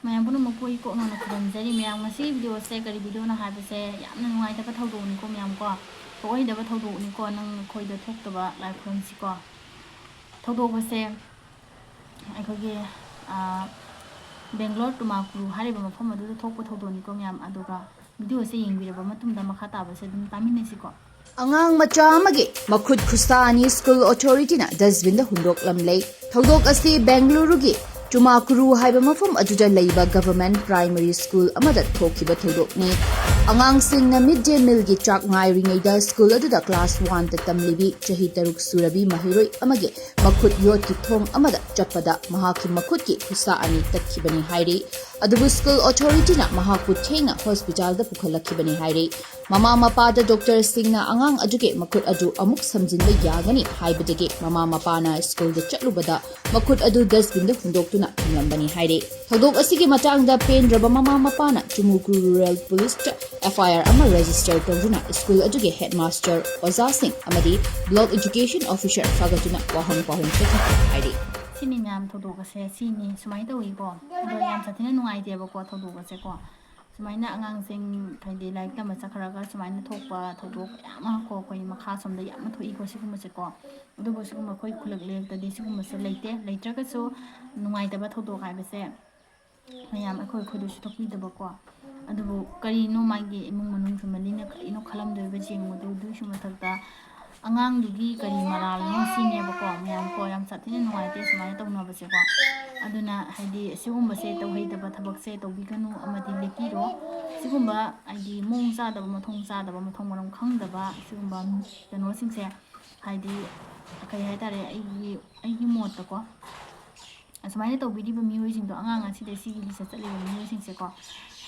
ꯃꯌꯥꯝ ꯄꯨꯝꯅꯃꯛ ꯄꯣꯏ ꯀꯣꯛꯅ ꯈꯨꯔꯨꯝꯖꯔꯤ ꯃꯌꯥꯝ ꯉꯁꯤ ꯚꯤꯗꯤꯑꯣꯁꯦ ꯀꯔꯤ ꯚꯤꯗꯤꯑꯣꯅ ꯍꯥꯏꯕꯁꯦ ꯌꯥꯝꯅ ꯅꯨꯡꯉꯥꯏꯇꯕ ꯊꯧꯗꯣꯛꯅꯤꯀꯣ ꯃꯌꯥꯝ ꯀꯣ ꯊꯣꯛꯑꯣꯏꯗꯕ ꯊꯧꯗꯣꯛꯅꯤꯀꯣ ꯅꯪ ꯑꯩꯈꯣꯏꯗ ꯊꯣꯛꯇꯕ ꯂꯥꯏ ꯈꯨꯔꯨꯝꯁꯤꯀꯣ ꯊꯧꯗꯣꯛꯄꯁꯦ ꯑꯩꯈꯣꯏꯒꯤ ꯕꯦꯡꯒ꯭ꯂꯣꯔ ꯇꯨꯃꯥꯀꯨꯔꯨ ꯍꯥꯏꯔꯤꯕ ꯃꯐꯝ ꯑꯗꯨꯗ ꯊꯣꯛꯄ ꯊꯧꯗꯣꯛꯅꯤꯀꯣ ꯃꯌꯥꯝ ꯑꯗꯨꯒ ꯚꯤꯗꯤꯑꯣꯁꯦ ꯌꯦꯡꯕꯤꯔꯕ ꯃꯇꯨꯡꯗ ꯃꯈꯥ ꯇꯥꯕꯁꯦ ꯑꯗꯨꯝ ꯇꯥꯃꯤꯟꯅꯁꯤꯀꯣ ꯑꯉꯥꯡ ꯃꯆꯥ ꯑꯃꯒꯤ ꯃꯈꯨꯠ ꯈꯨꯠꯁꯥ ꯑꯅꯤ ꯁ꯭ꯀꯨꯜ ꯑꯣꯊꯣꯔꯤꯇꯤꯅ ꯗꯁꯕꯤꯟꯗ ꯍꯨꯟꯗꯣꯛꯂꯝꯂꯦ ꯊꯧꯗꯣꯛ ꯑꯁꯤ ꯕꯦꯡꯒꯂꯨꯔꯨꯒꯤ ꯇꯨꯃꯥꯀꯨꯔꯨ ꯍꯥꯏꯕ ꯃꯐꯝ ꯑꯗꯨꯗ ꯂꯩꯕ ꯒꯚꯔꯟꯃꯦꯟꯠ ꯄ꯭ꯔꯥꯏꯃꯔꯤ ꯁ꯭ꯀꯨꯜ ꯑꯃꯗ ꯊꯣꯛꯈꯤꯕ ꯊꯧꯗꯣꯛꯅꯤ ꯑꯉꯥꯡꯁꯤꯡꯅ ꯃꯤꯗ ꯗꯦ ꯃꯤꯜꯒꯤ ꯆꯥꯛ ꯉꯥꯏꯔꯤꯉꯩꯗ ꯁ꯭ꯀꯨꯜ ꯑꯗꯨꯗ ꯀ꯭ꯂꯥꯁ 1ꯗ ꯇꯝꯂꯤꯕꯤ ꯆꯍꯤ 6 ꯁꯨꯔꯕꯤ ꯃꯍꯩꯔꯣꯏ ꯑꯃꯒꯤ ꯃꯈꯨꯠ ꯌꯣꯠꯀꯤ ꯊꯣꯡ ꯑꯃꯗ ꯆꯠꯄꯗ ꯃꯍꯥꯛꯀꯤ ꯃꯈꯨꯠꯀꯤ ꯈꯨꯠꯁꯥ ꯑꯅꯤ ꯇꯠꯈꯤꯕꯅꯤ ꯍꯥꯏꯔꯤ ꯑꯗꯨꯕꯨ ꯁ꯭ꯀꯨꯜ ꯑꯣꯊꯣꯔꯤꯇꯤꯅ ꯃꯍꯥꯛꯄꯨ ꯊꯦꯡꯅ ꯍꯣꯁꯄꯤꯇꯥꯜꯗ ꯄꯨꯈꯠꯂꯛꯈꯤꯕꯅꯤ ꯍꯥꯏꯔꯤ ꯃꯃꯥ ꯃꯄꯥꯗ ꯗꯣꯛꯇꯔꯁꯤꯡꯅ ꯑꯉꯥꯡ ꯑꯗꯨꯒꯤ ꯃꯈꯨꯠ ꯑꯗꯨ ꯑꯃꯨꯛ ꯁꯝꯖꯤꯟꯕ ꯌꯥꯒꯅꯤ ꯍꯥꯏꯕꯗꯒꯤ ꯃꯃꯥ ꯃꯄꯥꯅ ꯁ꯭ꯀꯨꯜꯗ ꯆꯠꯂꯨꯕꯗ ꯃꯈꯨꯠ ꯑꯗꯨ ꯗꯁꯕꯤꯟꯗ ꯍꯨꯟꯗꯣꯛꯇꯨꯅ ꯊꯝꯂꯝꯕꯅꯤ ꯍꯥꯏꯔꯤ ꯊꯧꯗꯣꯛ ꯑꯁꯤꯒꯤ ꯃꯇꯥꯡꯗ ꯄꯦꯟꯗ꯭ꯔꯕ ꯃꯃꯥ ꯃꯄꯥꯅ ꯇꯨꯃꯨꯀꯨꯔꯨ ꯔꯨꯔꯦꯜ ꯄꯨꯂꯤꯁꯇ FIR ꯑꯃ ꯔꯦꯖꯤꯁꯇꯔ ꯇꯧꯗꯨꯅ ꯁ꯭ꯀꯨꯜ ꯑꯗꯨꯒꯤ ꯍꯦꯗꯃꯥꯁꯇꯔ ꯑꯣꯖꯥꯁꯤꯡ ꯑꯃꯗꯤ ꯕ꯭ꯂꯣꯛ ꯑꯦꯖꯨꯀꯦꯁꯟ ꯑꯣꯐꯤꯁꯔ ꯐꯒꯠꯇꯨꯅ ꯋꯥꯍꯪ ꯄꯥꯎꯍꯪ ꯆꯠꯊꯈꯤ ꯍꯥꯏꯔꯤ ꯁꯤꯅꯤ ꯃꯌꯥꯝ ꯊꯧꯗꯣꯛ ꯑꯁꯦ ꯁꯤꯅꯤ ꯁꯨꯃꯥꯏꯅ ꯇꯧꯏꯀꯣ ꯑꯗꯣ ꯌꯥꯝ ꯁꯥꯊꯤꯅ ꯅꯨꯡꯉꯥꯏꯇꯦꯕꯀꯣ ꯊꯧꯗꯣꯛ ꯑꯁꯦꯀꯣ ꯁꯨꯃꯥꯏꯅ ꯑꯉꯥꯡꯁꯤꯡ ꯍꯥꯏꯗꯤ ꯂꯥꯏꯔꯤꯛ ꯇꯝꯕ ꯆꯠꯈ꯭ꯔꯒ ꯁꯨꯃꯥꯏꯅ ꯊꯣꯛꯄ ꯊꯧꯗꯣꯛ ꯃꯌꯥꯝ ꯑꯃ ꯀꯣ ꯑꯩꯈꯣꯏ ꯃꯈꯥ ꯁꯣꯝꯗ ꯌꯥꯝꯅ ꯊꯣꯛꯏꯀꯣ ꯁꯤꯒꯨꯝꯕꯁꯦꯀꯣ ꯑꯗꯨꯕꯨ ꯁꯤꯒꯨꯝꯕ ꯑꯩꯈꯣꯏ ꯈꯨꯜꯂꯛ ꯂꯩꯔꯛꯇꯗꯤ ꯁꯤꯒꯨꯝꯕꯁꯦ ꯂꯩꯇ꯭ꯔꯒꯁꯨ ꯅꯨꯡꯉꯥꯏꯇꯕ ꯊꯧꯗꯣꯛ ꯍꯥꯏꯕꯁꯦ ꯃꯌꯥꯝ ꯑꯩꯈꯣꯏꯗꯁꯨ ꯊꯣꯛꯄꯤꯗꯕꯀꯣ ꯑꯗꯨꯕꯨ ꯀꯔꯤꯅꯣ ꯃꯥꯒꯤ ꯏꯃꯨꯡ ꯃꯅꯨꯡ ꯐꯦꯃꯤꯂꯤꯅ ꯀꯔꯤꯅꯣ ꯈꯜꯂꯝꯗꯣꯏꯕ ꯌꯦꯡꯕꯗꯨ ꯑꯗꯨꯒꯤꯁꯨ ꯃꯊꯛꯇ ꯑꯉꯥꯡꯗꯨꯒꯤ ꯀꯔꯤ ꯃꯔꯥꯜꯅꯣ ꯁꯤꯅꯦꯕꯀꯣ ꯃꯌꯥꯝ ꯀꯣ ꯌꯥꯝ ꯁꯥꯊꯤꯅ ꯅꯨꯡꯉꯥꯏꯇꯦ ꯁꯨꯃꯥꯏꯅ ꯇꯧꯅꯕꯁꯦꯀꯣ ꯑꯗꯨꯅ ꯍꯥꯏꯗꯤ ꯁꯤꯒꯨꯝꯕꯁꯦ ꯇꯧꯍꯩꯗꯕ ꯊꯕꯛꯁꯦ ꯇꯧꯕꯤꯒꯅꯨ ꯑꯃꯗꯤ ꯂꯦꯞꯄꯤꯔꯣ ꯁꯤꯒꯨꯝꯕ ꯍꯥꯏꯗꯤ ꯃꯑꯣꯡ ꯆꯥꯗꯕ ꯃꯊꯣꯡ ꯆꯥꯗꯕ ꯃꯊꯣꯡ ꯃꯔꯝ ꯈꯪꯗꯕ ꯁꯤꯒꯨꯝꯕ ꯀꯩꯅꯣꯁꯤꯡꯁꯦ ꯍꯥꯏꯗꯤ ꯀꯩ ꯍꯥꯏꯇꯥꯔꯦ ꯑꯩꯒꯤ ꯃꯣꯠꯇꯀꯣ ꯑꯁꯨꯃꯥꯏꯅ ꯇꯧꯕꯤꯔꯤꯕ ꯃꯤꯑꯣꯏꯁꯤꯡꯗꯣ ꯑꯉꯥꯡ ꯑꯁꯤꯗ ꯁꯤꯒꯤ ꯂꯤꯆꯠ ꯆꯠꯂꯤꯕ ꯃꯤꯑꯣꯏꯁꯤꯡꯁꯦꯀꯣ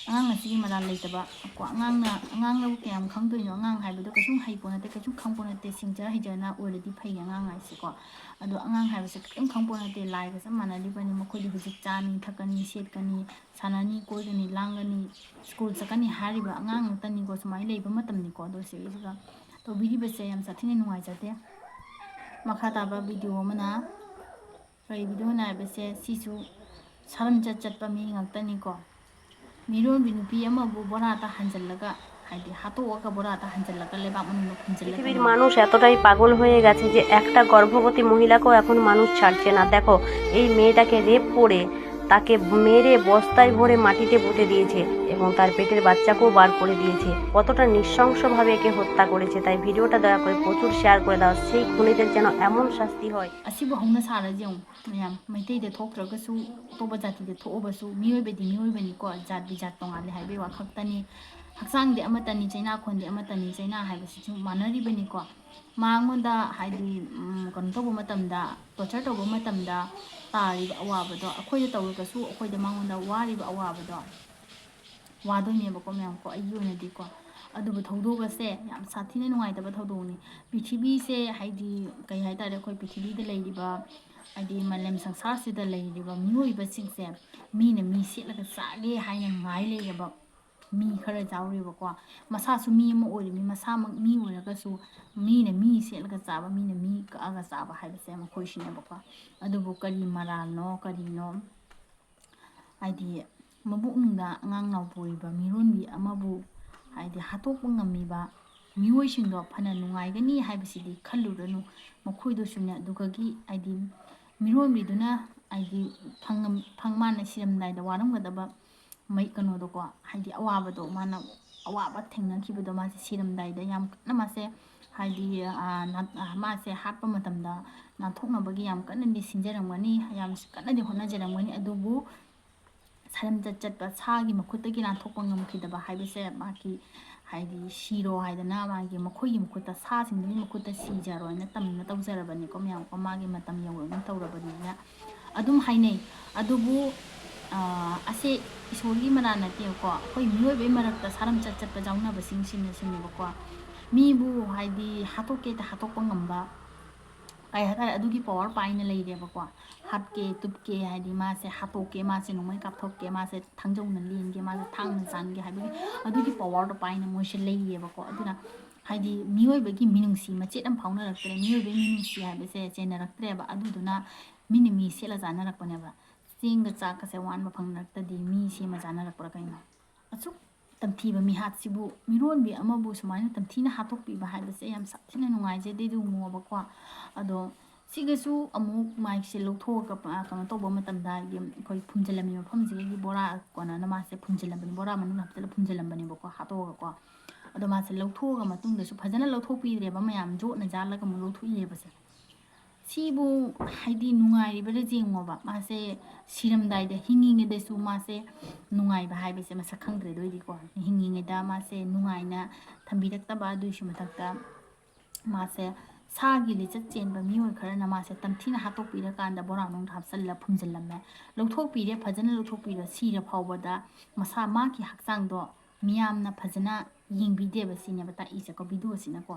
ꯑꯉꯥꯡ ꯑꯁꯤꯒꯤ ꯃꯔꯥꯜ ꯂꯩꯇꯕ ꯀꯣ ꯑꯉꯥꯡꯅꯕꯨ ꯀꯌꯥꯝ ꯈꯪꯗꯣꯏꯅꯣ ꯑꯉꯥꯡ ꯍꯥꯏꯕꯗꯣ ꯀꯩꯁꯨꯝ ꯍꯩꯄꯣ ꯅꯠꯇꯦ ꯀꯩꯁꯨꯝ ꯈꯪꯄꯣ ꯅꯠꯇꯦ ꯁꯤꯡꯖ ꯍꯩꯖꯅ ꯑꯣꯏꯔꯗꯤ ꯐꯩ ꯑꯉꯥꯡ ꯍꯥꯏꯁꯦꯀꯣ ꯑꯗꯣ ꯑꯉꯥꯡ ꯍꯥꯏꯕꯁꯦ ꯀꯔꯤꯝ ꯈꯪꯄꯣ ꯅꯠꯇꯦ ꯂꯥꯏꯒ ꯆꯞ ꯃꯥꯟꯅꯔꯤꯕꯅꯤ ꯃꯈꯣꯏꯗꯤ ꯍꯧꯖꯤꯛ ꯆꯥꯅꯤ ꯊꯛꯀꯅꯤ ꯁꯦꯠꯀꯅꯤ ꯁꯥꯟꯅꯅꯤ ꯀꯣꯏꯒꯅꯤ ꯂꯥꯡꯒꯅꯤ ꯁ꯭ꯀꯨꯜ ꯆꯠꯀꯅꯤ ꯍꯥꯏꯔꯤꯕ ꯑꯉꯥꯡ ꯉꯥꯛꯇꯅꯤꯀꯣ ꯁꯨꯃꯥꯏꯅ ꯂꯩꯕ ꯃꯇꯝꯅꯤꯀꯣ ꯑꯗꯣ ꯁꯤꯒꯤꯁꯤꯒ ꯇꯧꯕꯤꯔꯤꯕꯁꯦ ꯌꯥꯝ ꯁꯥꯊꯤꯅ ꯅꯨꯡꯉꯥꯏꯖꯗꯦ ꯃꯈꯥ ꯇꯥꯕ ꯚꯤꯗꯤꯑꯣ ꯑꯃꯅ ꯀꯔꯤ ꯚꯤꯗꯤꯑꯣꯅ ꯍꯥꯏꯕꯁꯦ ꯁꯤꯁꯨ ꯁꯔꯝꯆꯠ চটপা ꯃꯤ ꯉꯥꯛꯇꯅꯤꯀꯣ ꯃꯤꯔꯣꯟꯕꯤ ꯅꯨꯄꯤ ꯑꯃꯕꯨ ꯕꯣꯔꯥꯗ ꯍꯟꯖꯜꯂꯒ হাইদি হাতোকা বড়াটা হাঞ্জেলাকা লেবা মনুন ফুঞ্জেলাকা পৃথিবীর মানুষ এতটাই পাগল হয়ে গেছে যে একটা গর্ভবতী মহিলাকেও এখন মানুষ ছাড়ছে না। দেখো এই মেয়েটাকে রেপ করে তাকে মেরে বস্তায় ভরে মাটিতে পুঁতে দিয়েছে এবং তার পেটের বাচ্চাকেও বার করে দিয়েছে। কতটা নৃশংসভাবে একে হত্যা করেছে। তাই ভিডিওটা দয়া করে প্রচুর শেয়ার করে দাও, সেই খুনিদের যেন এমন শাস্তি হয়। asibu hongna sara jeng mayam maitai de thokragasu toba jati de thobasu miyoibani ko jat bi jat tongale haibe wa khaktani haksang de amatani chaina khonde amatani chaina haibasi chu manari bani ko mangonda haidi kon tobu matamda torture tobu matamda tari awabado akhoi tawgasu akhoi de mangonda wari awabado wadone ba ko myam ko ayuna di ko ꯑꯗꯨꯕꯨ ꯊꯧꯗꯣꯛ ꯑꯁꯦ ꯌꯥꯝ ꯁꯥꯊꯤꯅ ꯅꯨꯡꯉꯥꯏꯇꯕ ꯊꯧꯗꯣꯛꯅꯤ ꯄ꯭ꯔꯤꯊꯤꯕꯤꯁꯦ ꯍꯥꯏꯗꯤ ꯀꯩ ꯍꯥꯏꯇꯥꯔꯦ ꯑꯩꯈꯣꯏ ꯄ꯭ꯔꯤꯊꯤꯕꯤꯗ ꯂꯩꯔꯤꯕ ꯍꯥꯏꯗꯤ ꯃꯥꯂꯦꯝ ꯁꯪꯁꯥꯔꯁꯤꯗ ꯂꯩꯔꯤꯕ ꯃꯤꯑꯣꯏꯕꯁꯤꯡꯁꯦ ꯃꯤꯅ ꯃꯤ ꯁꯦꯠꯂꯒ ꯆꯥꯒꯦ ꯍꯥꯏꯅ ꯉꯥꯏ ꯂꯩꯔꯕ ꯃꯤ ꯈꯔ ꯌꯥꯎꯔꯤꯕꯀꯣ ꯃꯁꯥꯁꯨ ꯃꯤ ꯑꯃ ꯑꯣꯏꯔꯤꯕ ꯃꯁꯥꯃꯛ ꯃꯤ ꯑꯣꯏꯔꯒꯁꯨ ꯃꯤꯅ ꯃꯤ ꯁꯦꯠꯂꯒ ꯆꯥꯕ ꯃꯤꯅ ꯃꯤ ꯀꯛꯑꯒ ꯆꯥꯕ ꯍꯥꯏꯕꯁꯦ ꯃꯈꯣꯏꯁꯤꯅꯦꯕꯀꯣ ꯑꯗꯨꯕꯨ ꯀꯔꯤ ꯃꯔꯥꯜꯅꯣ ꯀꯔꯤꯅꯣ ꯍꯥꯏꯗꯤ ꯃꯕꯨꯛꯅꯨꯡꯗ ꯑꯉꯥꯡ ꯅꯥꯎꯄꯣꯏꯕ ꯃꯤꯔꯣꯟꯕꯤ ꯑꯃꯕꯨ ꯍꯥꯏꯗꯤ ꯍꯥꯠꯇꯣꯛꯄ ꯉꯝꯃꯤꯕ ꯃꯤꯑꯣꯏꯁꯤꯡꯗꯣ ꯐꯅ ꯅꯨꯡꯉꯥꯏꯒꯅꯤ ꯍꯥꯏꯕꯁꯤꯗꯤ ꯈꯜꯂꯨꯔꯅꯨ ꯃꯈꯣꯏꯗꯨꯁꯨꯅꯦ ꯑꯗꯨꯒꯤ ꯍꯥꯏꯗꯤ ꯃꯤꯔꯣꯟꯕꯤꯗꯨꯅ ꯍꯥꯏꯗꯤ ꯃꯥꯅ ꯁꯤꯔꯝꯗꯥꯏꯗ ꯋꯥꯔꯝꯒꯗꯕ ꯀꯩꯅꯣꯗꯣꯀꯣ ꯍꯥꯏꯗꯤ ꯑꯋꯥꯕꯗꯣ ꯃꯥꯅ ꯑꯋꯥꯕ ꯊꯦꯡꯅꯈꯤꯕꯗꯣ ꯃꯥꯁꯦ ꯁꯤꯔꯝꯗꯥꯏꯗ ꯌꯥꯝ ꯀꯟꯅ ꯃꯥꯁꯦ ꯍꯥꯏꯗꯤ ꯃꯥꯁꯦ ꯍꯥꯠꯄ ꯃꯇꯝꯗ ꯅꯥꯟꯊꯣꯛꯅꯕꯒꯤ ꯌꯥꯝ ꯀꯟꯅꯗꯤ ꯁꯤꯟꯖꯔꯝꯒꯅꯤ ꯌꯥꯝ ꯀꯟꯅꯗꯤ ꯍꯣꯠꯅꯖꯔꯝꯒꯅꯤ ꯑꯗꯨꯕꯨ ꯁꯔꯝꯆꯠ ꯆꯠꯄ ꯁꯥꯒꯤ ꯃꯈꯨꯠꯇꯒꯤ ꯅꯥꯟꯊꯣꯛꯄ ꯉꯝꯈꯤꯗꯕ ꯍꯥꯏꯕꯁꯦ ꯃꯥꯒꯤ ꯍꯥꯏꯗꯤ ꯁꯤꯔꯣ ꯍꯥꯏꯗꯅ ꯃꯥꯒꯤ ꯃꯈꯣꯏꯒꯤ ꯃꯈꯨꯠꯇ ꯁꯥꯁꯤꯡꯗꯨꯒꯤ ꯃꯈꯨꯠꯇ ꯁꯤꯖꯔꯣꯏꯅ ꯇꯝꯅ ꯇꯧꯖꯔꯕꯅꯤꯀꯣ ꯃꯌꯥꯝꯀꯣ ꯃꯥꯒꯤ ꯃꯇꯝ ꯌꯧꯔꯒ ꯇꯧꯔꯕꯅꯤꯅ ꯑꯗꯨꯝ ꯍꯥꯏꯅꯩ ꯑꯗꯨꯕꯨ ꯑꯁꯦ ꯏꯁꯣꯔꯒꯤ ꯃꯔꯥꯜ ꯅꯠꯇꯦꯀꯣ ꯑꯩꯈꯣꯏ ꯃꯤꯑꯣꯏꯕꯒꯤ ꯃꯔꯛꯇ ꯁꯔꯝꯆꯠ ꯆꯠꯄ ꯌꯥꯎꯅꯕꯁꯤꯡꯁꯤꯅꯦꯕꯀꯣ ꯃꯤꯕꯨ ꯍꯥꯏꯗꯤ ꯍꯥꯠꯇꯣꯛꯀꯦꯗ ꯍꯥꯠꯇꯣꯛꯄ ꯉꯝꯕ ꯀꯩ ꯍꯥꯏꯇꯥꯔꯦ ꯑꯗꯨꯒꯤ ꯄꯋꯥꯔ ꯄꯥꯏꯅ ꯂꯩꯔꯦꯕꯀꯣ ꯍꯥꯠꯀꯦ ꯇꯨꯞꯀꯦ ꯍꯥꯏꯗꯤ ꯃꯥꯁꯦ ꯍꯥꯠꯇꯣꯛꯀꯦ ꯃꯥꯁꯦ ꯅꯣꯡꯃꯩ ꯀꯥꯞꯊꯣꯛꯀꯦ ꯃꯥꯁꯦ ꯊꯥꯡꯖꯧꯅ ꯂꯦꯟꯒꯦ ꯃꯥꯁꯦ ꯊꯥꯡꯅ ꯆꯥꯟꯒꯦ ꯍꯥꯏꯕꯒꯤ ꯑꯗꯨꯒꯤ ꯄꯋꯥꯔꯗꯣ ꯄꯥꯏꯅ ꯃꯣꯏꯁꯦ ꯂꯩꯌꯦꯕꯀꯣ ꯑꯗꯨꯅ ꯍꯥꯏꯗꯤ ꯃꯤꯑꯣꯏꯕꯒꯤ ꯃꯤꯅꯨꯡꯁꯤ ꯃꯆꯦꯠ ꯑꯃ ꯐꯥꯎꯅꯔꯛꯇ꯭ꯔꯦ ꯃꯤꯑꯣꯏꯕꯒꯤ ꯃꯤꯅꯨꯡꯁꯤ ꯍꯥꯏꯕꯁꯦ ꯆꯦꯟꯅꯔꯛꯇ꯭ꯔꯦꯕ ꯑꯗꯨꯗꯨꯅ ꯃꯤꯅ ꯃꯤ ꯁꯦꯠꯂ ꯆꯥꯅꯔꯛꯄꯅꯦꯕ ꯆꯦꯡꯒ ꯆꯥꯛꯀꯁꯦ ꯋꯥꯟꯕ ꯐꯪꯅꯔꯛꯇꯗꯤ ꯃꯤ ꯁꯦꯝꯃ ꯆꯥꯅꯔꯛꯄ꯭ꯔꯥ ꯀꯩꯅꯣ ꯑꯁꯨꯛ ꯇꯝꯊꯤꯕ ꯃꯤꯍꯥꯠꯁꯤꯕꯨ ꯃꯤꯔꯣꯟꯕꯤ ꯑꯃꯕꯨ ꯁꯨꯃꯥꯏꯅ ꯇꯝꯊꯤꯅ ꯍꯥꯠꯇꯣꯛꯄꯤꯕ ꯍꯥꯏꯕꯁꯦ ꯌꯥꯝ ꯁꯥꯊꯤꯅ ꯅꯨꯡꯉꯥꯏꯖꯗꯦ ꯑꯗꯨꯒꯨꯝꯕꯀꯣ ꯑꯗꯣ ꯁꯤꯒꯁꯨ ꯑꯃꯨꯛ ꯃꯥꯏꯛꯁꯦ ꯂꯧꯊꯣꯛꯑꯒ ꯀꯩꯅꯣ ꯇꯧꯕ ꯃꯇꯝꯗ ꯑꯩꯈꯣꯏ ꯐꯨꯝꯖꯤꯜꯂꯝꯃꯤ ꯃꯐꯝꯁꯤꯒꯤ ꯕꯣꯔꯥ ꯀꯣꯟꯅꯅ ꯃꯥꯁꯦ ꯐꯨꯝꯖꯤꯜꯂꯝꯕꯅꯤ ꯕꯣꯔꯥ ꯃꯅꯨꯡꯗ ꯍꯥꯞꯆꯤꯜꯂ ꯐꯨꯝꯖꯤꯜꯂꯝꯕꯅꯦꯕꯀꯣ ꯍꯥꯠꯇꯣꯛꯑꯒꯀꯣ ꯑꯗꯣ ꯃꯥꯁꯦ ꯂꯧꯊꯣꯛꯑꯒ ꯃꯇꯨꯡꯗꯁꯨ ꯐꯖꯅ ꯂꯧꯊꯣꯛꯄꯤꯗ꯭ꯔꯦꯕ ꯃꯌꯥꯝ ꯖꯣꯠꯅ ꯖꯥꯜꯂꯒ ꯑꯃꯨꯛ ꯂꯧꯊꯣꯛꯏꯑꯕꯁꯦ ꯁꯤꯕꯨ ꯍꯥꯏꯗꯤ ꯅꯨꯡꯉꯥꯏꯔꯤꯕꯔꯥ ꯌꯦꯡꯉꯣꯕ ꯃꯥꯁꯦ ꯁꯤꯔꯝꯗꯥꯏꯗ ꯍꯤꯡꯉꯤꯉꯩꯗꯁꯨ ꯃꯥꯁꯦ ꯅꯨꯡꯉꯥꯏꯕ ꯍꯥꯏꯕꯁꯦ ꯃꯁꯛ ꯈꯪꯗ꯭ꯔꯦꯗꯣꯏꯗꯤꯀꯣ ꯍꯤꯡꯉꯤꯉꯩꯗ ꯃꯥꯁꯦ ꯅꯨꯡꯉꯥꯏꯅ ꯊꯝꯕꯤꯔꯛꯇꯕ ꯑꯗꯨꯏꯁꯨ ꯃꯊꯛꯇ मासे सागी लिचत चेन मिओ खरना मासे तमथीना हातोकपीरकांदा बोरा मनुंग हापचल्ला फुमजल्लम्मे लौथोकपीरे फजना लौथोकपीरे सीरे फावबदा मसा माकी हक्चांगदो मियामना फजना यिंगबिदेबा सिनेबा ता इसेको भिडियो सिनाको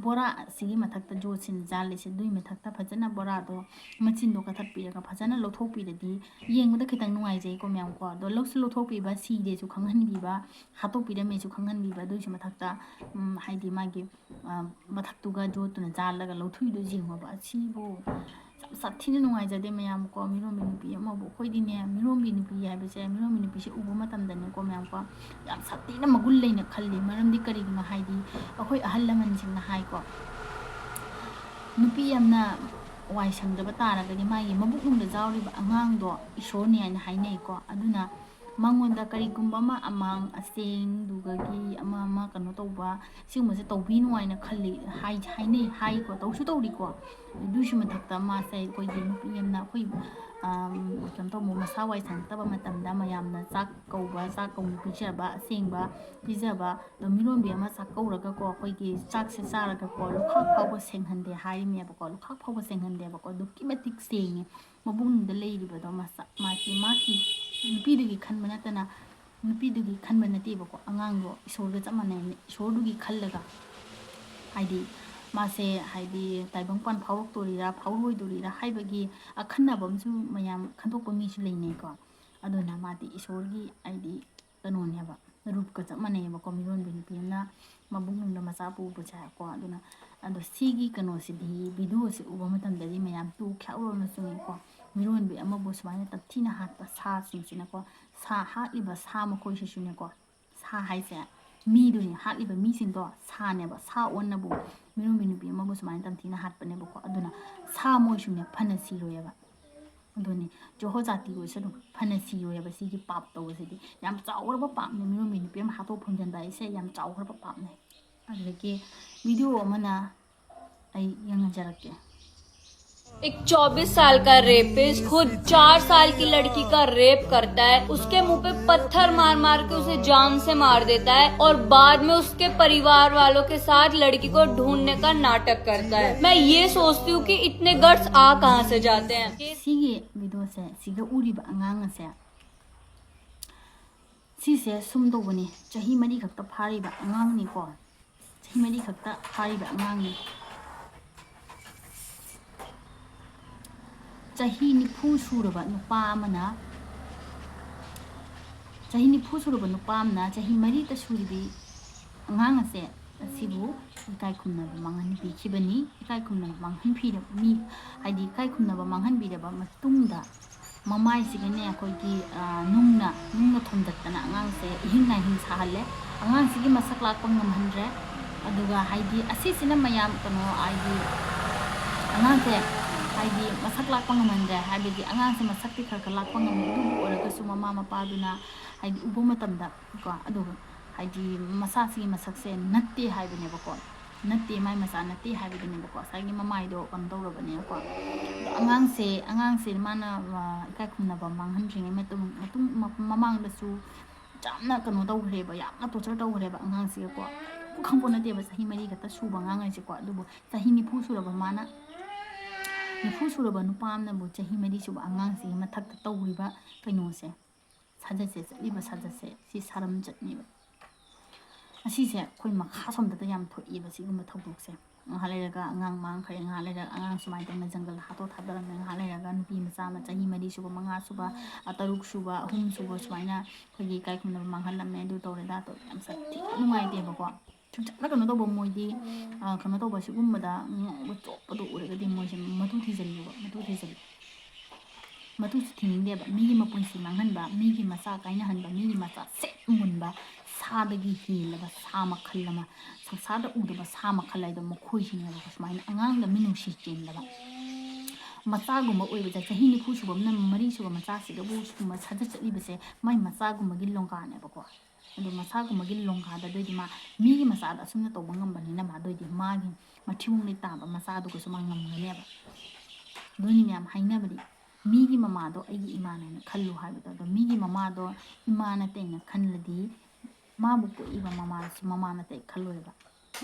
बोरा सिगी मथक्ता जोसिन जालेसे दुई मथक्ता फजना बोरादो मचिन्दो कथटपीरका फजना लौथोकपीरदी येंगबदा खितंग नुंगाइजेको म्यामको दो लौसु लौथोकपीबा सीदेसु खंगहनबीबा हातोकपीरमेसु खंगहनबीबा दुइसु मथक्ता हाइदि मागी मथक्तुगा जोतुना जालगा लौथुइदो जिंगबा सिबो साथीने नुंगाइजदे म्यामको मिरोमि नुपी अमबो खोइदिने मिरोमि नुपी हाइबसे मिरोमि नुपीसे उबो मतमदने को म्यामको याम साथीने मगुल लेना खल्ली मरमदि करिगिनो हाइदि अखोइ अहल लमनसिंगना हाइको नुपी यामना वाइ संगदबा तारगदि मागी मबुकनुंगदा जावरिबा अगांगदो इशोरने हाइना हाइनैको अदुना मंगोंदा करिगुंबा अमा अमांग असेंग दुगगी अमा अमा कनो तौबा सिगुमसे तौबिनु हाइना खल्ली हाइनै हाइको तौसु तौरिको दुसु मथक्ता मासे कोइगी नुपी यामना कोइ कम तो मसा वाइ संगतबा मतमदा मयामना चाक कौबा चाक कौनु पिजबा असेंगबा पिजबा दो मिरोंबी अमा चाक कौरगा को कोइगी चाक से चारगा को लुखाक फावबा सेंगहनदे हाइमेबको लुखाक फावबा सेंगहनदेबको दुक्की मतिक सेंगे मबुंगदा लेरिबदो मसा माकी नुपीदुगी खनबा नतना नुपीदुगी खनबा नतेबको अगांगो इसोरगा चप माने इसोरदुगी खल्लगा हाइदि मासे हाइदि ताइबंग पान फावरक्तोरिरा फावरोइदोरिरा हाइबगी अखन्नबमसु मयाम खंदोकपा मीसु लेइनेको अदुना मादि इसोरगी हाइदि कनोनेबा रूपका चप मानेबको मिरोनबि नुपीना मबुंगनुंदा मचा पुबुचाको अदुना अदो सिगी कनोसिदि भिडियोसे उबा मतमददि मयाम तु ख्याउरमसुको मिरोनबि अमबु सुमाइना तथीना हातपा सा सिंसिनाको सा हालिबा सा मखोइसिसुनेको सा हाइसे मीदुनि हालिबा मीसिंदो सानेबा सा ओन्नबु मिरोनबि नुपि अमबु सुमाइना तथीना हातपनेबको अदुना सा मोइसुने फन सिरोयबा अदुनि जोहो जाति गोसनु फन सिरोयबा सिगी पाप तौबसिदि याम चाउरबा पापने मिरोनबि नुपि अम हातो फुंजनबा इसे याम चाउरबा पापने अदुके वीडियो अमना आई यंगजरके एक 24 साल का रेपिस्ट खुद 4 साल की लड़की का रेप करता है, उसके मुंह पे पत्थर मार मार के उसे जान से मार देता है और बाद में उसके परिवार वालों के साथ लड़की को ढूंढने का नाटक करता है। मैं ये सोचती हूँ कि इतने गट्स आ कहाँ से जाते हैं। सिगे वीडियो से सिगे उरीबा अंगांग से सिसे सुमदोबनी चाही मरी खक्ता फारिबा अंगांगनी को चाही मरी खक्ता फारिबा अंगांगनी चाही निफू सुरबा नुपा अमना चाही निफू सुरबा नुपा अमना चाही मरी ता सुरिबी अंगांग से सिबु इकाय खुमनबा मांगहन बिखिबनी इकाय खुमनबा मांगहन फिर मी हाइदि इकाय खुमनबा मांगहन बिरबा मतुंगदा ममाई सिगने अखोइगी नुंगना थोंदतना अंगांग से इहिंगना हिंग साहले अंगांग सिगी मसक Lakpa ngamhanre aduga haidi asisina mayam kano aidi angang se हाइदि मसक लाकपा ngamhanre हाइबदि अंगांग से मसक ति खरखर लाकपा ngam दुबु ओरगसु ममा मपादुना हाइदि उबो मतमदा को अदुगा हाइदि मसासी मसक से नत्ते हाइबनेबको नत्ते माइ मसा नत्ते हाइबनेबको साइगी ममाइदो कन दौरबनेको अंगांग से माना इकाय खुमनबा मांगहनद्रिङै मतुङ ममांगदसु जामना कनो तौग्रेबा यामना टोर्चर तौग्रेबा अंगांग सिगको खंपोनतेबा सही मरी खता सुबा अंगांगैसिको अदुबो सही निफू सुरबा माना निफू सुरबा नुपामनबु चाही मरी सुबा अंगांगसी मथक्ता तौरिबा कइनोसे साजसे चलिबा साजसे सि सारम चटनिबा असिसे खोइ मखा समदता याम थोइबा सिगुम थौदोकसे हालेरगा अंगांग मांग खरे हालेरगा अंगांग सुमाइ तंगना जंगल हातो थादरम हालेरगा नुपी मचा मा चाही मरी सुबा मंगा सुबा तरुक सुबा अहुम सुबा सुमाइना खोइ काइ खुमनबा मांगहनलमे दु तौरेदा तो याम सथि नुंगाइदेबको चुचना कनो तौबा मोइदि कनो तौबा सिगुमबदा चोपदो उरगदि मोइसे मधु थिजलिबा ꯃꯇꯨꯁꯨ ꯊꯤꯅꯤꯡꯗꯦꯕ ꯃꯤꯒꯤ ꯃꯄꯨꯟꯁꯤ ꯃꯥꯡꯍꯟꯕ ꯃꯤꯒꯤ ꯃꯆꯥ ꯀꯥꯏꯅꯍꯟꯕ ꯃꯤꯒꯤ ꯃꯆꯥ ꯁꯦꯠ ꯃꯨꯟꯕ ꯁꯥꯗꯒꯤ ꯍꯦꯜꯂꯕ ꯁꯥ ꯃꯈꯜ ꯑꯃ ꯁꯪꯁꯥꯔꯗ ꯎꯗꯕ ꯁꯥ ꯃꯈꯜ ꯍꯥꯏꯗꯣ ꯃꯈꯣꯏꯁꯤꯅꯦꯕ ꯁꯨꯃꯥꯏꯅ ꯑꯉꯥꯡꯗ ꯃꯤꯅꯨꯡꯁꯤ ꯆꯦꯟꯗꯕ ꯃꯆꯥꯒꯨꯝꯕ ꯑꯣꯏꯕꯁꯦ ꯆꯍꯤ 40 ꯁꯨꯕ ꯑꯃꯅ 4 ꯁꯨꯕ ꯃꯆꯥꯁꯤꯒꯕꯨ ꯁꯤꯒꯨꯝꯕ ꯁꯥꯖꯠ ꯆꯠꯂꯤꯕꯁꯦ ꯃꯥꯏ ꯃꯆꯥꯒꯨꯝꯕꯒꯤ ꯂꯣꯡꯒꯥꯅꯦꯕꯀꯣ ꯑꯗꯣ ꯃꯆꯥꯒꯨꯝꯕꯒꯤ ꯂꯣꯡꯒꯥꯗ ꯑꯗꯨꯏꯗꯤ ꯃꯥ ꯃꯤꯒꯤ ꯃꯆꯥꯗ ꯑꯁꯨꯝꯅ ꯇꯧꯕ ꯉꯝꯕꯅꯤꯅ ꯃꯥꯗꯣꯏꯗꯤ ꯃꯥꯒꯤ ꯃꯊꯤꯕꯣꯡꯗꯩ ꯇꯥꯕ ꯃꯆꯥꯗꯨꯒꯁꯨ ꯃꯥ ꯉꯝꯒꯅꯦꯕ ꯑꯗꯨꯅꯤ ꯃꯌꯥꯝ ꯍꯥꯏꯅꯕꯗꯤ ꯃꯤꯒꯤ ꯃꯃꯥꯗꯣ ꯑꯩꯒꯤ ꯏꯃꯥꯅꯦꯅ ꯈꯜꯂꯨ ꯍꯥꯏꯕꯗꯣ ꯑꯗꯣ ꯃꯤꯒꯤ ꯃꯃꯥꯗꯣ ꯏꯃꯥ ꯅꯠꯇꯦꯅ ꯈꯜꯂꯗꯤ ꯃꯥꯕꯨ ꯄꯣꯛꯏꯕ ꯃꯃꯥꯁꯨ ꯃꯃꯥ ꯅꯠꯇꯦ ꯈꯜꯂꯣꯏꯕ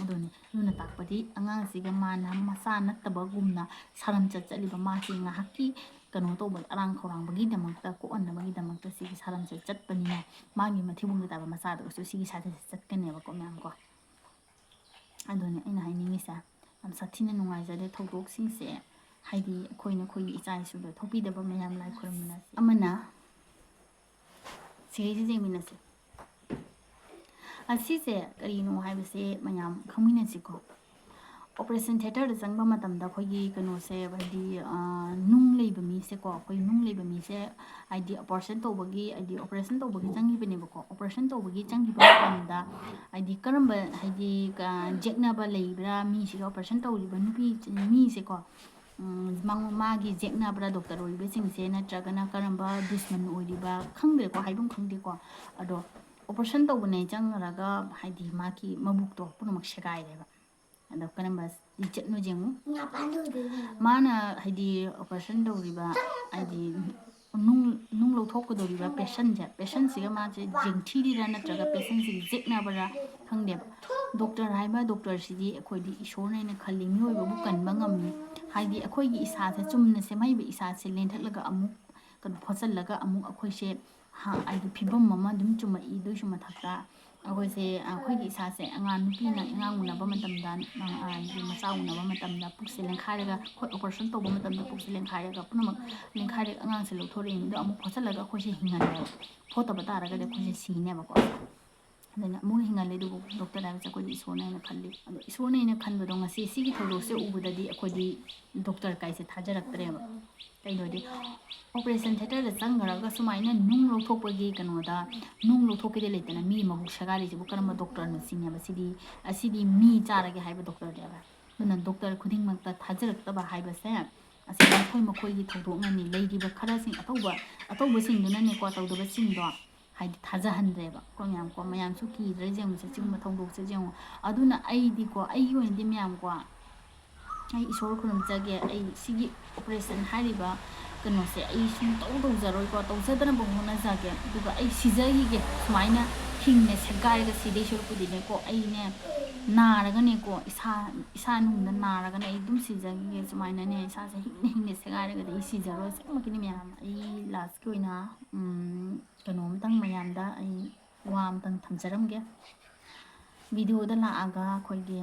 ꯑꯗꯨꯅꯤ ꯑꯗꯨꯅ ꯇꯥꯛꯄꯗꯤ ꯑꯉꯥꯡꯁꯤꯒ ꯃꯥꯅ ꯃꯆꯥ ꯅꯠꯇꯕꯒꯨꯝꯅ ꯁꯥꯔꯝꯆꯠ ꯆꯠꯂꯤꯕ ꯃꯥꯁꯤ ꯉꯥꯏꯍꯥꯛꯀꯤ ꯀꯩꯅꯣ ꯇꯧꯕ ꯑꯔꯥꯡ ꯈꯧꯔꯥꯡꯕꯒꯤꯗꯃꯛꯇ ꯀꯣꯛꯍꯟꯅꯕꯒꯤꯗꯃꯛꯇ ꯁꯤꯒꯤ ꯁꯥꯔꯝꯆꯠ ꯆꯠꯄꯅꯤꯅ ꯃꯥꯒꯤ ꯃꯊꯤꯕꯣꯡꯗ ꯇꯥꯕ ꯃꯆꯥꯗꯨꯒꯁꯨ ꯁꯤꯒꯤ ꯁꯥꯔꯝꯆꯠ ꯆꯠꯀꯅꯦꯕꯀꯣ ꯃꯌꯥꯝ ꯀꯣ ꯑꯗꯨꯅꯤ ꯑꯩꯅ ꯍꯥꯏꯅꯤꯡꯉꯤꯁꯦ ꯌꯥꯝ ꯁꯥꯊꯤꯅ ꯅꯨꯡꯉꯥꯏꯖꯗꯦ ꯊꯧꯗꯣꯛꯁꯤꯡꯁꯦ ꯍꯥꯏꯗꯤ ꯑꯩꯈꯣꯏꯒꯤ ꯏꯆꯥ ꯏꯁꯨꯗꯣ ꯊꯣꯛꯄꯤꯗꯕ ꯃꯌꯥꯝ ꯂꯥꯏ ꯈꯨꯔꯨꯝꯃꯤꯟꯅꯁꯤ ꯑꯃꯅ ꯁꯤꯒꯩꯁꯤ ꯌꯦꯡꯃꯤꯟꯅꯁꯤ ꯑꯁꯤꯁꯦ ꯀꯔꯤꯅꯣ ꯍꯥꯏꯕꯁꯦ ꯃꯌꯥꯝ ꯈꯪꯃꯤꯟꯅꯁꯤꯀꯣ ꯑꯣꯄꯔꯦꯁꯟ ꯊꯤꯌꯦꯇꯔꯗ ꯆꯪꯕ ꯃꯇꯝꯗ ꯑꯩꯈꯣꯏꯒꯤ ꯀꯩꯅꯣꯁꯦ ꯍꯥꯏꯗꯤ ꯅꯨꯡ ꯂꯩꯕ ꯃꯤꯁꯦꯀꯣ ꯑꯩꯈꯣꯏ ꯅꯨꯡ ꯂꯩꯕ ꯃꯤꯁꯦ ꯍꯥꯏꯗꯤ ꯑꯣꯄꯔꯦꯁꯟ ꯇꯧꯕꯒꯤ ꯆꯪꯈꯤꯕꯅꯦꯕꯀꯣ ꯑꯣꯄꯔꯦꯁꯟ ꯇꯧꯕꯒꯤ ꯆꯪꯈꯤꯕ ꯃꯇꯝꯗ ꯍꯥꯏꯗꯤ ꯀꯔꯝꯕ ꯍꯥꯏꯗꯤ ꯖꯦꯛꯅꯕ ꯂꯩꯕ꯭ꯔꯥ ꯃꯤꯁꯤꯒ ꯑꯣꯄꯔꯦꯁꯟ ꯇꯧꯔꯤꯕ ꯃꯤꯁꯦꯀꯣ ꯃꯥꯒꯤ ꯖꯦꯛꯅꯕ꯭ꯔꯥ ꯗꯣꯛꯇꯔ ꯑꯣꯏꯔꯤꯕꯁꯤꯡꯁꯦ ꯅꯠꯇ꯭ꯔꯒꯅ ꯀꯔꯝꯕ ꯗꯨꯁꯃꯟ ꯑꯣꯏꯔꯤꯕ ꯈꯪꯗ꯭ꯔꯦꯀꯣ ꯍꯥꯏꯐꯝ ꯈꯪꯗꯦꯀꯣ ꯑꯗꯣ ꯑꯣꯄꯔꯦꯁꯟ ꯇꯧꯕꯅꯦ ꯆꯪꯉꯔꯒ ꯍꯥꯏꯗꯤ ꯃꯥꯒꯤ ꯃꯕꯨꯛꯇꯣ ꯄꯨꯝꯅꯃꯛ ꯁꯦꯒꯥꯏꯔꯦꯕ ꯑꯗꯣ ꯀꯔꯝꯕ ꯂꯤꯆꯠꯅꯣ ꯌꯦꯡꯉꯨ ꯃꯥꯅ ꯍꯥꯏꯗꯤ ꯑꯣꯄꯔꯦꯁꯟ ꯇꯧꯔꯤꯕ ꯍꯥꯏꯗꯤ ꯅꯨꯡ ꯂꯧꯊꯣꯛꯀꯗꯧꯔꯤꯕ ꯄꯦꯁꯟꯁꯤꯒ ꯃꯥꯁꯦ ꯌꯦꯡꯊꯤꯔꯤꯔꯥ ꯅꯠꯇ꯭ꯔꯒ ꯄꯦꯁꯟꯁꯤꯒ ꯖꯦꯛꯅꯕꯔꯥ ꯈꯪꯗꯦꯕ ꯗꯣꯛꯇꯔ ꯍꯥꯏꯕ ꯗꯣꯛꯇꯔꯁꯤꯗꯤ ꯑꯩꯈꯣꯏꯗꯤ ꯏꯁꯣꯔꯅꯦꯅ ꯈꯜꯂꯤ ꯃꯤꯑꯣꯏꯕꯕꯨ ꯀꯟꯕ ꯉꯝꯃꯤ ꯍꯥꯏꯗꯤ ꯑꯩꯈꯣꯏꯒꯤ ꯏꯁꯥꯁꯦ ꯆꯨꯝꯅ ꯁꯦꯝꯍꯩꯕ ꯏꯁꯥꯁꯦ ꯂꯦꯟꯊꯠꯂꯒ ꯑꯃꯨꯛ ꯀꯩꯅꯣ ꯐꯣꯠꯆꯜꯂꯒ ꯑꯃꯨꯛ ꯑꯩꯈꯣꯏꯁꯦ ꯍꯥꯏꯗꯤ ꯐꯤꯕꯝ ꯑꯃ ꯑꯗꯨꯝ ꯆꯨꯝꯃꯛꯏ ꯑꯗꯨꯏꯁꯨ ꯃꯊꯛꯇ ꯑꯩꯈꯣꯏꯁꯦ ꯑꯩꯈꯣꯏꯒꯤ ꯏꯁꯥꯁꯦ ꯅꯨꯄꯤꯅ ꯑꯉꯥꯡ ꯎꯅꯕ ꯃꯇꯝꯗ ꯍꯥꯏꯗꯤ ꯃꯆꯥ ꯎꯅꯕ ꯃꯇꯝꯗ ꯄꯨꯛꯁꯦ ꯂꯦꯡꯈꯥꯏꯔꯒ ꯑꯩꯈꯣꯏ ꯑꯣꯄꯔꯦꯁꯟ ꯇꯧꯕ ꯃꯇꯝꯗ ꯄꯨꯛꯁꯦ ꯂꯦꯡꯈꯥꯏꯔꯒ ꯄꯨꯝꯅꯃꯛ ꯂꯦꯡꯈꯥꯏꯔꯒ ꯑꯉꯥꯡꯁꯦ ꯂꯧꯊꯣꯔꯛꯏꯅꯤ ꯑꯗꯣ ꯑꯃꯨꯛ ꯐꯣꯠꯆꯜꯂꯒ ꯑꯩꯈꯣꯏꯁꯦ ꯍꯤꯡꯍꯜꯂꯦꯕ ꯐꯣꯠꯇꯕ ꯇꯥꯔꯒꯗꯤ ꯑꯩꯈꯣꯏꯁꯦ ꯁꯤꯅꯦꯕꯀꯣ ꯑꯗꯨꯅ ꯑꯃꯨꯛ ꯍꯤꯡꯍꯜꯂꯦ ꯑꯗꯨꯕꯨ ꯗꯣꯛꯇꯔ ꯍꯥꯏꯕꯁꯦ ꯑꯩꯈꯣꯏꯗꯤ ꯏꯁꯣꯔꯅꯦꯅ ꯈꯜꯂꯤ ꯑꯗꯣ ꯏꯁꯣꯔꯅꯦꯅ ꯈꯟꯕꯗꯣ ꯉꯁꯤ ꯁꯤꯒꯤ ꯊꯧꯗꯣꯛꯁꯦ ꯎꯕꯗꯗꯤ ꯑꯩꯈꯣꯏꯗꯤ ꯗꯣꯛꯇꯔ ꯀꯥꯏꯁꯦ ꯊꯥꯖꯔꯛꯇ꯭ꯔꯦꯕ ꯀꯩꯅꯣꯗꯤ ꯑꯣꯄꯔꯦꯁꯟ ꯊꯤꯌꯦꯇꯔꯗ ꯆꯪꯈ꯭ꯔꯒ ꯁꯨꯃꯥꯏꯅ ꯅꯨꯡ ꯂꯧꯊꯣꯛꯄꯒꯤ ꯀꯩꯅꯣꯗ ꯅꯨꯡ ꯂꯧꯊꯣꯛꯀꯦꯗꯤ ꯂꯩꯇꯅ ꯃꯤ ꯃꯕꯨꯛ ꯁꯦꯒꯥꯏꯔꯤꯁꯤꯕꯨ ꯀꯔꯝꯕ ꯗꯣꯛꯇꯔꯅ ꯁꯤꯅꯦꯕ ꯑꯁꯤꯗꯤ ꯃꯤ ꯆꯥꯔꯒꯦ ꯍꯥꯏꯕ ꯗꯣꯛꯇꯔꯅꯦꯕ ꯑꯗꯨꯅ ꯗꯣꯛꯇꯔ ꯈꯨꯗꯤꯡꯃꯛꯇ ꯊꯥꯖꯔꯛꯇꯕ ꯍꯥꯏꯕꯁꯦ ꯑꯁꯤ ꯃꯈꯣꯏꯒꯤ ꯊꯧꯗꯣꯛꯅꯅꯤ ꯂꯩꯔꯤꯕ ꯈꯔꯁꯤꯡ ꯑꯇꯧꯕꯁꯤꯡꯗꯨꯅꯅꯦꯀꯣ ꯇꯧꯗꯕꯁꯤꯡꯗꯣ ꯍꯥꯏꯗꯤ ꯊꯥꯖꯍꯟꯗ꯭ꯔꯦꯕ ꯀꯣ ꯃꯌꯥꯝꯁꯨ ꯀꯤꯗ꯭ꯔꯦ ꯌꯦꯡꯉꯨꯁꯦ ꯁꯤꯒꯨꯝꯕ ꯊꯧꯗꯣꯛꯁꯦ ꯌꯦꯡꯉꯨ ꯑꯗꯨꯅ ꯑꯩꯗꯤꯀꯣ ꯑꯩꯒꯤ ꯑꯣꯏꯅꯗꯤ ꯃꯌꯥꯝꯀꯣ ꯑꯩ ꯏꯁꯣꯔ ꯈꯨꯔꯨꯝꯖꯒꯦ ꯑꯩ ꯁꯤꯒꯤ ꯑꯣꯄꯔꯦꯁꯟ ꯍꯥꯏꯔꯤꯕ ꯀꯩꯅꯣꯁꯦ ꯑꯩ ꯁꯨꯡꯇꯧ ꯇꯧꯖꯔꯣꯏꯀꯣ ꯇꯧꯖꯗꯅꯕ ꯍꯣꯠꯅꯖꯒꯦ ꯑꯗꯨꯒ ꯑꯩ ꯁꯤꯖꯈꯤꯒꯦ ꯁꯨꯃꯥꯏꯅ ꯍꯤꯡꯅ ꯁꯦꯒꯥꯏꯔꯒ ꯁꯤꯗꯩ ꯁꯔꯨꯛꯄꯨꯗꯤꯅꯦꯀꯣ ꯑꯩꯅꯦ ꯅꯥꯔꯒꯅꯦꯀꯣ ꯏꯁꯥ ꯅꯨꯡꯗ ꯅꯥꯔꯒꯅꯦ ꯑꯩ ꯑꯗꯨꯝ ꯁꯤꯖꯈꯤꯒꯦ ꯁꯨꯃꯥꯏꯅꯅꯦ ꯏꯁꯥꯁꯦ ꯍꯤꯡꯅ ꯁꯦꯒꯥꯏꯔꯒꯗꯤ ꯑꯩ ꯁꯤꯖꯔꯣꯏ ꯑꯁꯦꯡꯕꯒꯤꯅꯤ ꯃꯌꯥꯝ ꯑꯩ ꯂꯥꯁꯀꯤ ꯑꯣꯏꯅ ꯀꯩꯅꯣꯝꯇꯪ ꯃꯌꯥꯝꯗ ꯑꯩ ꯋꯥ ꯑꯃꯇꯪ ꯊꯝꯖꯔꯝꯒꯦ ꯚꯤꯗꯤꯑꯣꯗ ꯂꯥꯛꯑꯒ ꯑꯩꯈꯣꯏꯒꯤ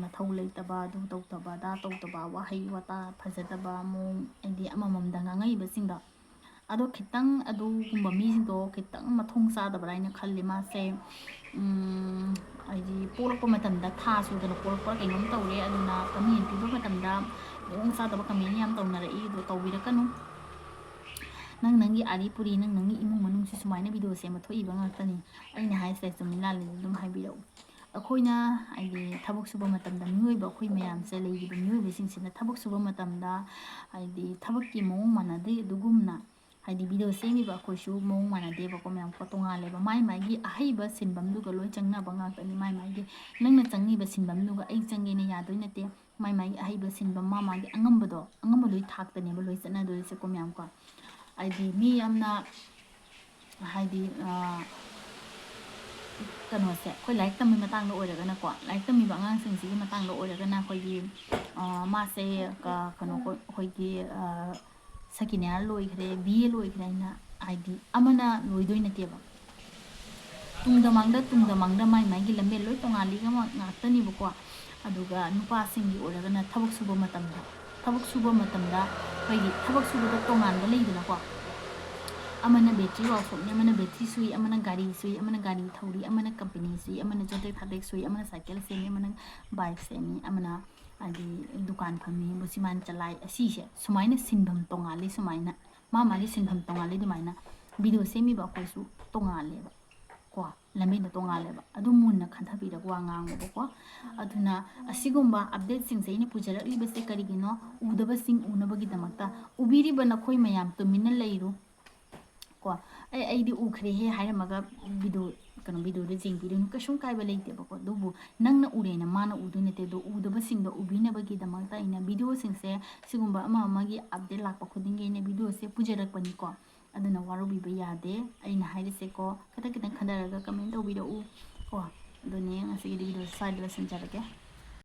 ꯃꯊꯧ ꯂꯩꯇꯕ ꯑꯗꯨ ꯇꯧꯗꯕ ꯑꯗꯥ ꯇꯧꯗꯕ ꯋꯥꯍꯩ ꯋꯥꯇꯥ ꯐꯖꯗꯕ ꯃꯑꯣꯡ ꯍꯥꯏꯗꯤ ꯑꯃꯃꯝꯗ ꯉꯥꯡꯉꯛꯏꯕꯁꯤꯡꯗꯣ ꯑꯗꯣ ꯈꯤꯇꯪ ꯑꯗꯨꯒꯨꯝꯕ ꯃꯤꯁꯤꯡꯗꯣ ꯈꯤꯇꯪ ꯃꯊꯣꯡ ꯆꯥꯗꯕ꯭ꯔꯥ ꯍꯥꯏꯅ ꯈꯜꯂꯤ ꯃꯥꯁꯦ ꯍꯥꯏꯗꯤ ꯄꯣꯛꯂꯛꯄ ꯃꯇꯝꯗ ꯊꯥ ꯁꯨꯗꯅ ꯄꯣꯛꯂꯛꯄ ꯀꯩꯅꯣꯝ ꯇꯧꯔꯦ ꯑꯗꯨꯅ ꯀꯃꯦꯟ ꯄꯤꯕ ꯃꯇꯝꯗ ꯃꯑꯣꯡ ꯆꯥꯗꯕ ꯀꯃꯦꯟ ꯌꯥꯝ ꯇꯧꯅꯔꯛꯏ ꯑꯗꯣ ꯇꯧꯕꯤꯔꯛꯀꯅꯨ ꯅꯪꯒꯤ ꯑꯥꯔꯤ-ꯄꯨꯔꯤ ꯅꯪꯒꯤ ꯏꯃꯨꯡ ꯃꯅꯨꯡꯁꯤ ꯁꯨꯃꯥꯏꯅ ꯚꯤꯗꯤꯑꯣ ꯁꯦꯝꯕ ꯊꯣꯛꯏꯕ ꯉꯥꯛꯇꯅꯤ ꯑꯩꯅ ꯍꯥꯏꯁꯦ ꯆꯨꯝꯃꯤ ꯂꯥꯜꯂꯤꯗꯤ ꯑꯗꯨꯝ ꯍꯥꯏꯕꯤꯔꯛꯎ ꯑꯩꯈꯣꯏꯅ ꯍꯥꯏꯗꯤ ꯊꯕꯛ ꯁꯨꯕ ꯃꯇꯝꯗ ꯃꯤꯑꯣꯏꯕ ꯑꯩꯈꯣꯏ ꯃꯌꯥꯝꯁꯦ ꯂꯩꯔꯤꯕ ꯃꯤꯑꯣꯏꯕꯁꯤꯡꯁꯤꯅ ꯊꯕꯛ ꯁꯨꯕ ꯃꯇꯝꯗ ꯍꯥꯏꯗꯤ ꯊꯕꯛꯀꯤ ꯃꯑꯣꯡ ꯃꯥꯟꯅꯗꯦ ꯑꯗꯨꯒꯨꯝꯅ ꯍꯥꯏꯗꯤ ꯚꯤꯗꯤꯑꯣ ꯁꯦꯝꯃꯤꯕ ꯑꯩꯈꯣꯏꯁꯨ ꯃꯑꯣꯡ ꯃꯥꯟꯅꯗꯦꯕꯀꯣ ꯃꯌꯥꯝꯀꯣ ꯇꯣꯉꯥꯜꯂꯦꯕ ꯃꯥꯒꯤ ꯑꯍꯩꯕ ꯁꯤꯟꯐꯝꯗꯨꯒ ꯂꯣꯏ ꯆꯪꯅꯕ ꯉꯥꯛꯇꯅꯤ ꯃꯥꯒꯤ ꯅꯪꯅ ꯆꯪꯉꯤꯕ ꯁꯤꯟꯐꯝꯗꯨꯒ ꯑꯩ ꯆꯪꯒꯦꯅ ꯌꯥꯗꯣꯏ ꯅꯠꯇꯦ ꯃꯥꯒꯤ ꯑꯍꯩꯕ ꯁꯤꯟꯐꯝ ꯃꯥꯒꯤ ꯑꯉꯝꯕ ꯂꯣꯏ ꯊꯥꯛꯇꯅꯦꯕ ꯂꯣꯏ ꯆꯠꯅꯗꯣꯏꯁꯦꯀꯣ ꯃꯌꯥꯝꯀꯣ ꯍꯥꯏꯗꯤ ꯃꯤ ꯌꯥꯝꯅ ꯍꯥꯏꯗꯤ ꯀꯩꯅꯣꯁꯦ ꯑꯩꯈꯣꯏ ꯂꯥꯏꯔꯤꯛ ꯇꯝꯕꯒꯤ ꯃꯇꯥꯡꯗ ꯑꯣꯏꯔꯒꯅꯀꯣ ꯂꯥꯏꯔꯤꯛ ꯇꯝꯃꯤꯕ ꯑꯉꯥꯡꯁꯤꯡꯁꯤꯒꯤ ꯃꯇꯥꯡꯗ ꯑꯣꯏꯔꯒꯅ ꯑꯩꯈꯣꯏꯒꯤ ꯃꯥꯁꯦ ꯀꯩꯅꯣ ꯑꯩꯈꯣꯏꯒꯤ ꯁꯦꯀꯦꯟ ꯏꯌꯥꯔ ꯂꯣꯏꯈ꯭ꯔꯦ BA ꯂꯣꯏꯈ꯭ꯔꯦ ꯍꯥꯏꯅ ꯍꯥꯏꯗꯤ ꯑꯃꯅ ꯂꯣꯏꯗꯣꯏ ꯅꯠꯇꯦꯕ ꯇꯨꯡꯗ ꯃꯥꯡꯗ ꯃꯥꯒꯤ ꯂꯝꯕꯦꯜ ꯂꯣꯏ ꯇꯣꯉꯥꯜꯂꯤꯒ ꯉꯥꯛꯇꯅꯦꯕꯀꯣ ꯑꯗꯨꯒ ꯅꯨꯄꯥꯁꯤꯡꯒꯤ ꯑꯣꯏꯔꯒꯅ ꯊꯕꯛ ꯁꯨꯕ ꯃꯇꯝꯗ ꯑꯩꯈꯣꯏꯒꯤ ꯊꯕꯛ ꯁꯨꯕꯗ ꯇꯣꯉꯥꯟꯕ ꯂꯩꯗꯅꯀꯣ amana battery workshop ne amana battery sui amana gari sui amana gari thauri amana company sui amana jotek thadek sui amana cycle semi amana bike semi amana adi dukan phami musiman chalai asi se sumaina sinbam tongali sumaina ꯃꯥꯒꯤ ꯁꯤꯟꯐꯝ ꯇꯣꯉꯥꯜꯂꯦ ꯑꯗꯨꯃꯥꯏꯅ video ꯁꯦꯝꯃꯤꯕ ꯑꯩꯈꯣꯏꯁꯨ ꯇꯣꯉꯥꯜꯂꯦꯕ ꯀꯣ ꯂꯝꯕꯤꯗ ꯇꯣꯉꯥꯜꯂꯦꯕ ꯑꯗꯨ ꯃꯨꯟꯅ ꯈꯟꯊꯕꯤꯔꯒ ꯋꯥ ꯉꯥꯡꯕꯀꯣ ꯑꯗꯨꯅ ꯑꯁꯤꯒꯨꯝꯕ ꯑꯞꯗꯦꯠꯁꯤꯡꯁꯦ ꯑꯩꯅ ꯄꯨꯖꯔꯛꯂꯤꯕꯁꯦ ꯀꯔꯤꯒꯤꯅꯣ ꯎꯗꯕꯁꯤꯡ ꯎꯅꯕꯒꯤꯗꯃꯛꯇ ꯎꯕꯤꯔꯤꯕ ꯅꯈꯣꯏ ꯃꯌꯥꯝ ꯇꯨꯃꯤꯟꯅ ꯂꯩꯔꯨ ꯀꯣ ꯑꯩꯗꯤ ꯎꯈ꯭ꯔꯦꯍꯦ ꯍꯥꯏꯔꯝꯃꯒ ꯚꯤꯗꯤꯑꯣꯗꯣ ꯌꯦꯡꯕꯤꯔꯨꯅꯨ ꯀꯩꯁꯨꯝ ꯀꯥꯏꯕ ꯂꯩꯇꯦꯕꯀꯣ ꯑꯗꯨꯕꯨ ꯅꯪꯅ ꯎꯔꯦꯅ ꯃꯥꯅ ꯎꯗꯣꯏ ꯅꯠꯇꯦ ꯑꯗꯣ ꯎꯗꯕꯁꯤꯡꯗꯣ ꯎꯕꯤꯅꯕꯒꯤꯗꯃꯛꯇ ꯑꯩꯅ ꯚꯤꯗꯤꯑꯣꯁꯤꯡꯁꯦ ꯁꯤꯒꯨꯝꯕ ꯑꯃꯒꯤ ꯑꯞꯗꯦꯠ ꯂꯥꯛꯄ ꯈꯨꯗꯤꯡꯒꯤ ꯑꯩꯅ ꯚꯤꯗꯤꯑꯣꯁꯦ ꯄꯨꯖꯔꯛꯄꯅꯤꯀꯣ ꯑꯗꯨꯅ ꯋꯥꯔꯧꯕꯤꯕ ꯌꯥꯗꯦ ꯑꯩꯅ ꯍꯥꯏꯔꯤꯁꯦꯀꯣ ꯈꯤꯇꯪ ꯈꯟꯊꯔꯒ ꯀꯃꯦꯟ ꯇꯧꯕꯤꯔꯛꯎ ꯀꯣ ꯑꯗꯨꯅꯦ ꯉꯁꯤꯒꯤꯗꯤ ꯚꯤꯗꯤꯑꯣ ꯁ꯭ꯋꯥꯏꯗ ꯂꯣꯏꯁꯤꯟꯖꯔꯒꯦ